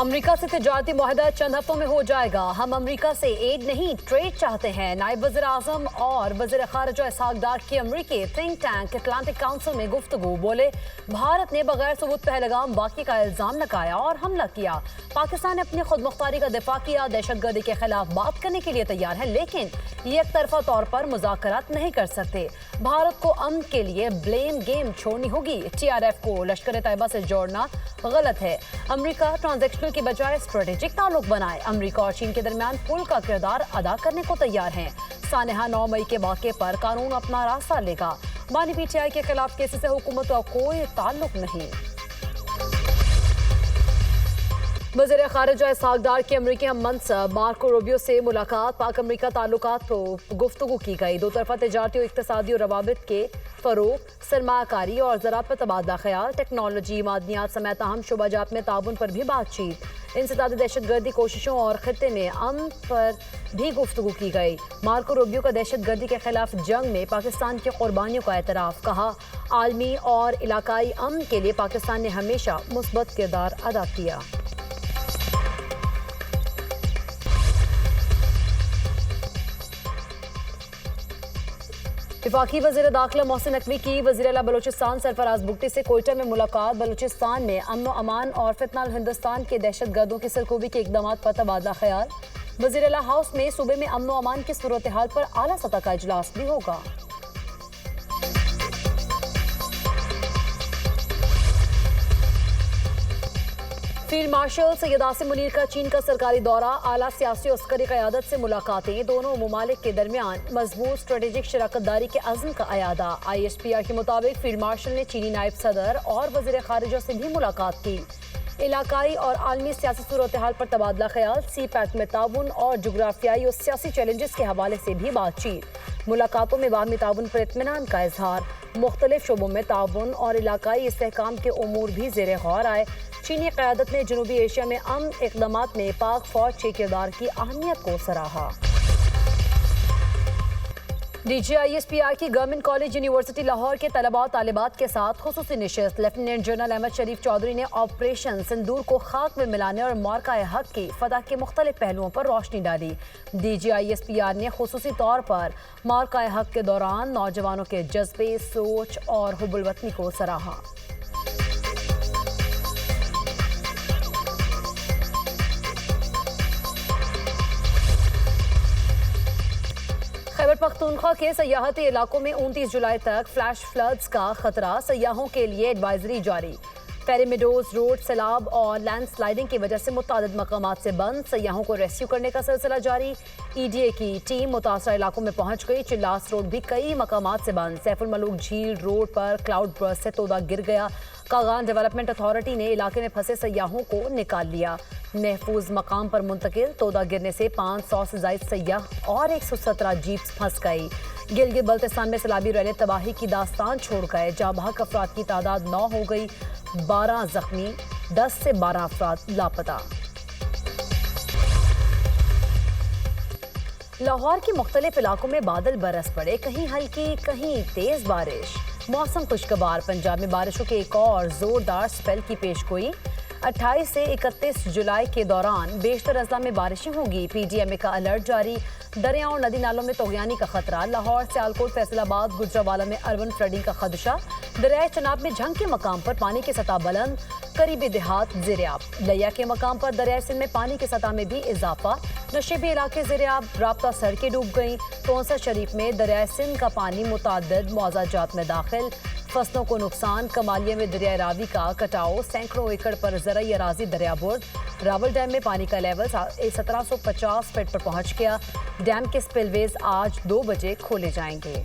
America से तिजारती मुआहदा चंद हफ्तों में हो जाएगा। हम अमेरिका से एड नहीं ट्रेड चाहते हैं। नायब वज़ीर आज़म और वज़ीर ख़ारिजा इसहाक डार की अमेरिकी थिंक टैंक अटलांटिक काउंसिल में गुफ्तगू। बोले भारत ने बगैर सबूत पहलगाम वाक़ई का इल्ज़ाम लगाया और हमला किया। पाकिस्तान ने अपनी खुद मुख्तारी का दिफा किया। दहशतगर्दी के खिलाफ बात करने के लिए तैयार है, लेकिन ये एक तरफा तौर पर मुज़ाकरात नहीं कर सकते। भारत को अमन के लिए ब्लेम गेम छोड़नी होगी। TRF को लश्कर तैयबा से जोड़ना गलत है। अमेरिका ट्रांजैक्शनल की बजाय स्ट्रेटेजिक ताल्लुक बनाए। अमेरिका और चीन के दरमियान पुल का किरदार अदा करने को तैयार हैं। सानेहा 9 मई के वाक़े पर कानून अपना रास्ता लेगा। बानी PTI के खिलाफ केस से हुकूमत का कोई ताल्लुक नहीं। वज़ीर ख़ारिजा इसहाक डार की अमेरिकी हम मनसब मार्को रूबियो से मुलाकात। पाक अमेरिका ताल्लुकात पर गुफ्तगू की गई। दो तरफा तजारती और इक़्तिसादी रवाबित के फ़रोग़, सरमायाकारी और ज़राअत पर तबादला ख्याल, टेक्नोलॉजी, मादनियात समेत अहम शोबाजात में ताउन पर भी बातचीत। इंसदाद दहशतगर्दी कोशिशों और खत्ते में अमन पर भी गुफ्तगू की गई। मार्को रूबियो का दहशतगर्दी के खिलाफ जंग में पाकिस्तान की कुर्बानियों का एतराफ़। कहा, आलमी और इलाकाई अमन के लिए पाकिस्तान ने हमेशा मुस्बत किरदार अदा किया। वफाकी वज़ीर दाखिला मोहसिन नकवी की वज़ीर आला बलूचिस्तान सरफराज बुगटी से कोयटा में मुलाकात। बलूचिस्तान में अमन व अमान और फितनाल हिंदुस्तान के दहशत गर्दों की सरकूबी के इकदाम पर तबादला ख्याल। वज़ीर आला हाउस में सूबे में अमन व अमान की सूरत हाल पर आला सतह का इजलास भी होगा। फील्ड मार्शल सैयद आसिम मुनीर का चीन का सरकारी दौरा। आला सियासी और अस्करी क़यादत से मुलाकातें। दोनों ममालिक के दरमियान मजबूत स्ट्रेटेजिक शराकतदारी के अज़्म का अयादा। ISPR के मुताबिक फील्ड मार्शल ने चीनी नायब सदर और वज़ीर ख़ारिजा से भी मुलाकात की। इलाकाई और आलमी सियासी सूरत हाल पर तबादला ख्याल। CPAC में ताउन और जोग्राफियाई और सियासी चैलेंजेस के हवाले से भी बातचीत। मुलाकातों में बाहमी ताउन पर इत्मीनान का इजहार। मुख्तलिफ शोबों में ताउन और इलाकाई इस्तेहकाम के उमूर भी ज़ेर गौर आए। चीनी क़यादत ने जनूबी एशिया में अमन इक़दामात में पाक फ़ौज के किरदार की अहमियत को सराहा। DG ISPR की गवर्नमेंट कॉलेज यूनिवर्सिटी लाहौर के तलबा और तालिबात के साथ खुसूसी निशस्त। लेफ्टिनेंट जनरल अहमद शरीफ चौधरी ने ऑपरेशन सिंदूर को खाक में मिलाने और मार्का हक की फतह के मुख्तलिफ पहलुओं पर रोशनी डाली। DG ISPR ने खुसूसी तौर पर मार्का हक के दौरान नौजवानों के जज्बे, सोच और हुब्बुल वतनी को सराहा। खैबर पख्तूनख्वा के सयाहती इलाकों में 29 जुलाई तक फ्लैश फ्लड्स का खतरा। सयाहों के लिए एडवाइजरी जारी। फेरी मेडोज रोड सैलाब और लैंडस्लाइडिंग की वजह से मुतादिद मकामात से बंद। सयाहों को रेस्क्यू करने का सिलसिला जारी। EDA की टीम मुतासरा इलाकों में पहुंच गई। चिल्लास रोड भी कई मकामात से बंद। सैफुल मलूक झील रोड पर क्लाउड बर्स्ट से तोदा गिर गया। कागान डेवलपमेंट अथॉरिटी ने इलाके में फंसे सयाहों को निकाल लिया। महफूज मकाम पर मुंतकिल। तोदा गिरने से 500 से ज़ायद सयाह और 117 जीप्स फंस गई। गिलगित बल्तिस्तान में सैलाबी रैली तबाही की दास्तान छोड़ गए। जाँ बहक अफराद की तादाद 9 हो गई। 12 जख्मी, 10 से 12 अफराद लापता। लाहौर के मुख्तलिफ इलाकों में बादल बरस पड़े। कहीं हल्की कहीं तेज बारिश। मौसम खुशगवार। पंजाब में बारिशों के एक और जोरदार स्पेल की पेशगोई। 28 से 31 जुलाई के दौरान बेशतर अजला में बारिशें होंगी। PDMA का अलर्ट जारी। दरियाओं और नदी नालों में तोगयानी का खतरा। लाहौर, सियालकोट, फैसलाबाद, गुजरावाला में अर्बन फ्लडिंग का खदशा। दरियाए चनाब में झंग के मकाम पर पानी की सतह बुलंद। करीबी देहात ज़ेर-ए-आब। लिया के मकाम पर दरियाए सिंध में पानी की सतह में भी इजाफा। नशेबी इलाके ज़ेर-ए-आब। राब्ता सड़कें डूब गईं। तोंसा शरीफ में दरियाए सिंध का पानी मुताद्दिद मौज़ाजात में दाखिल। फसलों को नुकसान। कमालिया में दरियाए रावी का कटाव। सैकड़ों एकड़ पर ज़रई अराजी दरियाबुर्द। रावल डैम में पानी का लेवल 1750 फीट पर पहुंच गया। डैम के स्पिलवेज आज 2 बजे खोले जाएंगे।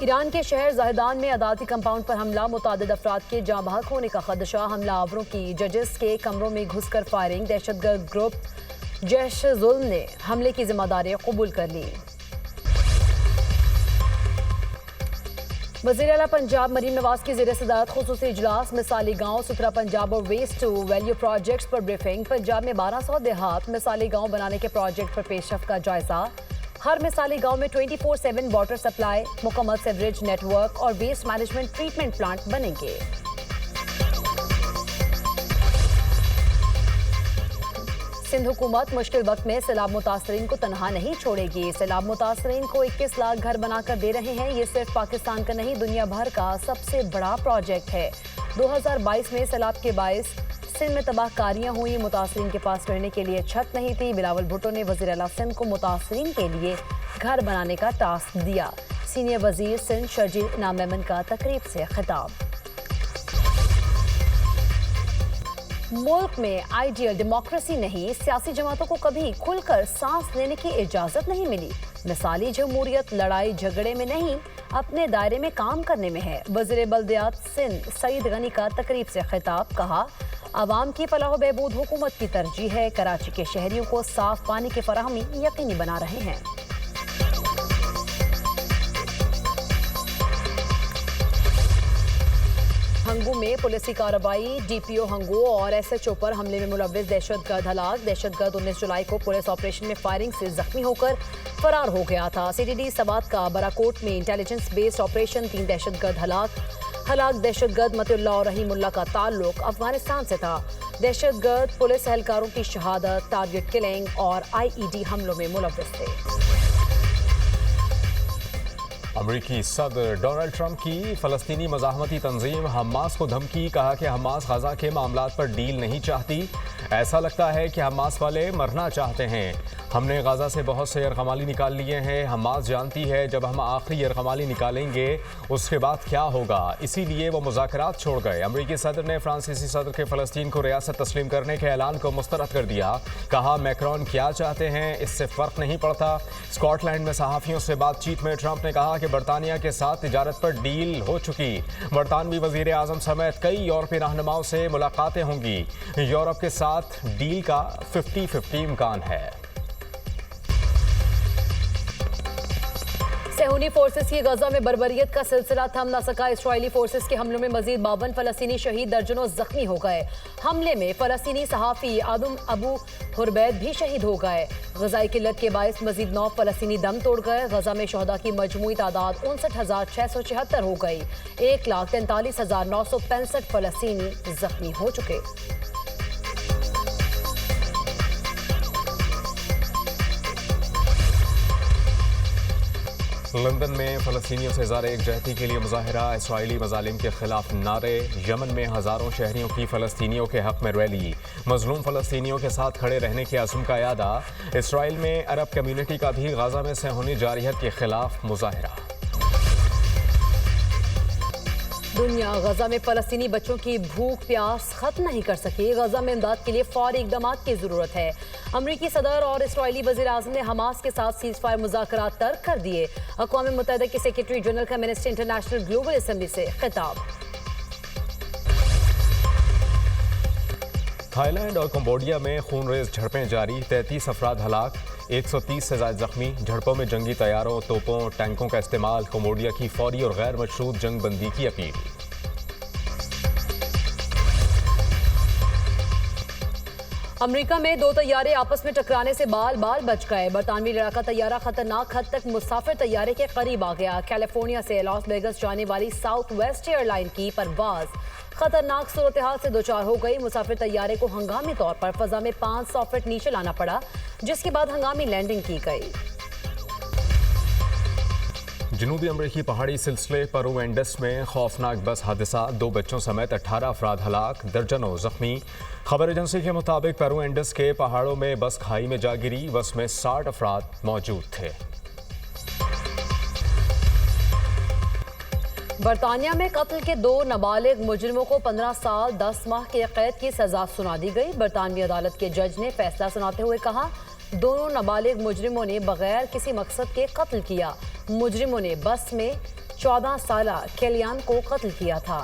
ईरान के शहर ज़ाहिदान में अदालती कंपाउंड पर हमला। मुतादिद अफराद के जाँ बहक होने का खदशा। हमलावरों की जजेस के कमरों में घुसकर फायरिंग। दहशतगर्द ग्रुप जैश-ए-जुल्म ने हमले की जिम्मेदारी कबूल कर ली। वज़ीर आला पंजाब मरीम नवाज की ज़ेर सदारत खुसूसी इजलास। मिसाली गाँव सुथरा पंजाब और वेस्ट टू वैल्यू प्रोजेक्ट्स पर ब्रीफिंग। पंजाब में 1200 देहात मिसाली गाँव बनाने के प्रोजेक्ट पर पेशरफ्त का जायजा। हर मिसाली गांव में 24/7 वाटर सप्लाई, मुकम्मल सीवरेज नेटवर्क और वेस्ट मैनेजमेंट ट्रीटमेंट प्लांट बनेंगे। सिंध हुकूमत मुश्किल वक्त में सैलाब मुतासरीन को तनहा नहीं छोड़ेगी। सैलाब मुतासरीन को 21 लाख घर बनाकर दे रहे हैं। ये सिर्फ पाकिस्तान का नहीं, दुनिया भर का सबसे बड़ा प्रोजेक्ट है। 2022 में सैलाब के बायस सिंध में तबाहकारियां हुई। मुतासरीन के पास रहने के लिए छत नहीं थी। बिलावल भुट्टो ने वज़ीर आला सिंध को मुतासरीन के लिए घर बनाने का टास्क दिया। सीनियर वजीर सिंध शर्जील इनाम मेमन का तकरीब से खिताब। मुल्क में आइडियल डेमोक्रेसी नहीं, सियासी जमातों को कभी खुलकर सांस लेने की इजाजत नहीं मिली। मिसाली जमहूरियत लड़ाई झगड़े में नहीं, अपने दायरे में काम करने में है। वज़ीर बल्दियात सिंध सईद गनी का तकरीब से खिताब। कहा, आवाम की फलाह व बहबूद हुकूमत की तरजीह है। कराची के शहरियों को साफ पानी की फराहमी यकीनी बना रहे हैं। हंगू में पुलिस की कार्रवाई। डीपीओ हंगू और एसएचओ पर हमले में मुलव्विस दहशतगर्द हलाक। दहशतगर्द 19 जुलाई को पुलिस ऑपरेशन में फायरिंग से जख्मी होकर फरार हो गया था। सीटीडी सवात का बराकोट में इंटेलिजेंस बेस्ड ऑपरेशन, 3 दहशतगर्द हलाक दहशतगर्द मतिउल्लाह और रहीमुल्लाह का ताल्लुक अफगानिस्तान से था। दहशतगर्द पुलिस एहलकारों की शहादत, टारगेट किलिंग और आईईडी हमलों में मुलव्विस थे। अमरीकी सदर डोनाल्ड ट्रंप की फ़लस्तीनी मज़ाहमती तंजीम हमास को धमकी। कहा कि हमास गजा के मामलात पर डील नहीं चाहती। ऐसा लगता है कि हमास वाले मरना चाहते हैं। हमने गजा से बहुत से यरगमाली निकाल लिए हैं। हमास जानती है जब हम आखिरी यरगमाली निकालेंगे उसके बाद क्या होगा, इसीलिए वो मुज़ाकरात छोड़ गए। अमरीकी सदर ने फ्रांसीसी सदर के फ़लस्तीन को रियासत तस्लीम करने के ऐलान को मुस्तरद कर दिया। कहा, मैक्रोन क्या चाहते हैं इससे फ़र्क नहीं पड़ता। स्कॉटलैंड में सहाफ़ियों से बातचीत में ट्रंप ने कहा कि बरतानिया के साथ तिजारत पर डील हो चुकी। बरतानवी वज़ीर आज़म समेत कई यूरोपीय रहनुमाओं से मुलाकातें होंगी। यूरोप के साथ डील का 50-50 इम्कान है। सेहूनी फोर्सेस की गजा में बर्बरियत का सिलसिला थम न सका। इस्राइली फोर्सेस के हमलों में मजीद 52 फलस्तीनी शहीद, दर्जनों जख्मी हो गए। हमले में फलस्तीनी सहाफ़ी आदम अबू हुरबैद भी शहीद हो गए। गजाई किल्लत के बायस मजीद 9 फलस्तीनी दम तोड़ गए। गजा में शहदा की मजमूई तादाद 59,676 हो गई। 1,43,965 फलस्तीनी जख्मी हो चुके। लंदन में फ़लस्तीनियों से ज़ारे एकजहती के लिए मुजाहरा। इसराइली मज़ालिम के खिलाफ नारे। यमन में हज़ारों शहरियों की फ़लस्तीनियों के हक़ में रैली। मज़लूम फ़लस्तीनियों के साथ खड़े रहने के अज़्म का यादा। इसराइल में अरब कम्यूनिटी का भी गजा में सेहूनी जारहियत के खिलाफ मुजाहरा। दुनिया गजा में फलस्तीनी बच्चों की भूख प्यास खत्म नहीं कर सकी। गजा में इमदाद के लिए फौरी इक़दामात की जरूरत है। अमरीकी सदर और इसराइली वज़ीर आज़म ने हमास के साथ सीज़ फायर मुज़ाकरात तर्क कर दिए। अक़वाम मुत्तहिदा के सेक्रेटरी जनरल का मिनिस्टर इंटरनेशनल ग्लोबल असेंबली से खिताब। थाईलैंड और कंबोडिया में खूनरेज झड़पें जारी। 33 अफराद हलाक, 130 से ज़ायद जख्मी। झड़पों में जंगी तैयारों, तोपों, टैंकों का इस्तेमाल। कंबोडिया की फौरी और गैर मशरूत जंग बंदी की अपील। अमेरिका में 2 तैयारे आपस में टकराने से बाल बाल बच गए। बरतानवी लड़ाका तैयारा खतरनाक हद तक मुसाफिर तैयारे के करीब आ गया। कैलिफोर्निया से लॉस वेगस जाने वाली साउथ वेस्ट एयरलाइन की परवाज खतरनाक सूरत हाल से दोचार हो गई। मुसाफिर तैयारे को हंगामी तौर पर फजा में 500 फीट नीचे लाना पड़ा, जिसके बाद हंगामी लैंडिंग की गई। जनूबी अमरीकी पहाड़ी सिलसिले पेरू एंडस में खौफनाक बस हादसा। 2 बच्चों समेत 18 अफराद हलाक, दर्जनों जख्मी। खबर एजेंसी के मुताबिक पेरू एंडस के पहाड़ों में बस खाई में जा गिरी। बस में 60 अफराद मौजूद थे। बरतानिया में कत्ल के 2 नाबालिग मुजरिमों को 15 साल 10 माह की कैद की सजा सुना दी गई। बरतानवी अदालत के जज ने फैसला सुनाते हुए कहा, दोनों नाबालिग मुजरिमों ने बगैर किसी मकसद के कत्ल किया। मुजरिमों ने बस में 14 साला केलियान को कत्ल किया था।